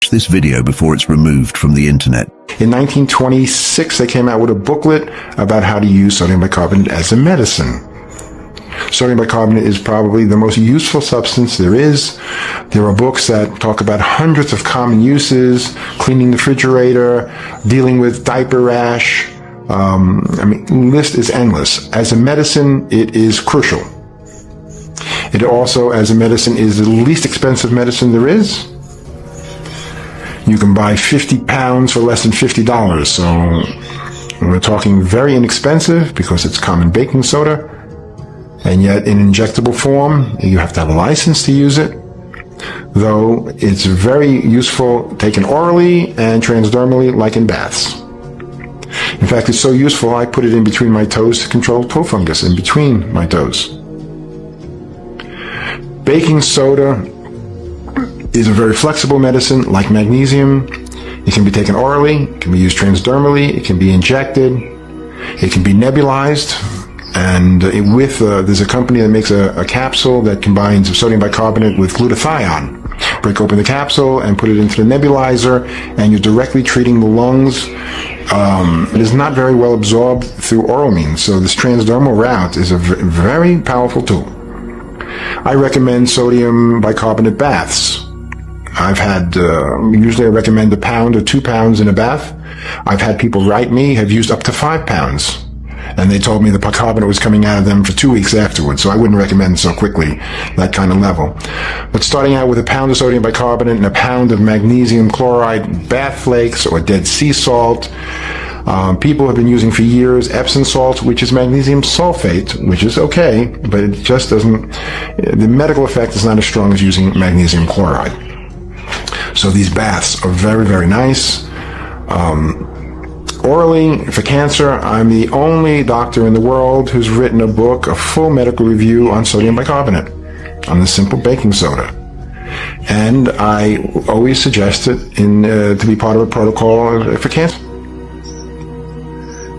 this video before it's removed from the internet. In 1926, they came out with a booklet about how to use sodium bicarbonate as a medicine. Sodium bicarbonate is probably the most useful substance there is. There are books that talk about hundreds of common uses, cleaning the refrigerator, dealing with diaper rash. The list is endless. As a medicine, it is crucial. It also, as a medicine, is the least expensive medicine there is. You can buy 50 pounds for less than $50. So we're talking very inexpensive because it's common baking soda. And yet in injectable form, you have to have a license to use it. Though it's very useful taken orally and transdermally, like in baths. In fact, it's so useful, I put it in between my toes to control toe fungus in between my toes. Baking soda is a very flexible medicine, like magnesium. It can be taken orally, it can be used transdermally, it can be injected, it can be nebulized. And there's a company that makes a capsule that combines sodium bicarbonate with glutathione. Break open the capsule and put it into the nebulizer, and you're directly treating the lungs. It is not very well absorbed through oral means, so this transdermal route is a very powerful tool. I recommend sodium bicarbonate baths. Usually I recommend 1 pound or 2 pounds in a bath. I've had people write me, have used up to 5 pounds. And they told me the bicarbonate was coming out of them for 2 weeks afterwards, so I wouldn't recommend so quickly that kind of level. But starting out with 1 pound of sodium bicarbonate and 1 pound of magnesium chloride bath flakes or Dead Sea salt. People have been using for years Epsom salt, which is magnesium sulfate, which is okay, but it just doesn't, the medical effect is not as strong as using magnesium chloride. So these baths are very, very nice. Orally, for cancer, I'm the only doctor in the world who's written a book, a full medical review on sodium bicarbonate, on the simple baking soda. And I always suggest it to be part of a protocol for cancer.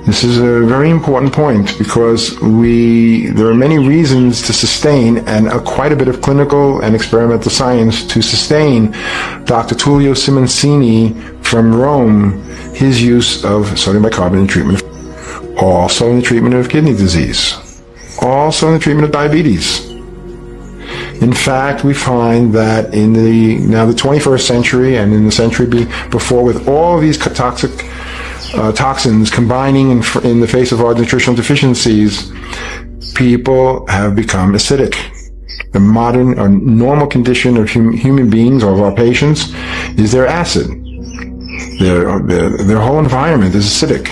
This is a very important point because there are many reasons to sustain and quite a bit of clinical and experimental science to sustain Dr. Tullio Simoncini from Rome, his use of sodium bicarbonate in treatment, also in the treatment of kidney disease, also in the treatment of diabetes. In fact, we find that in the 21st century and in the century before, with all of these toxins combining in the face of our nutritional deficiencies, people have become acidic. The modern or normal condition of human beings or of our patients is they're acid. Their whole environment is acidic.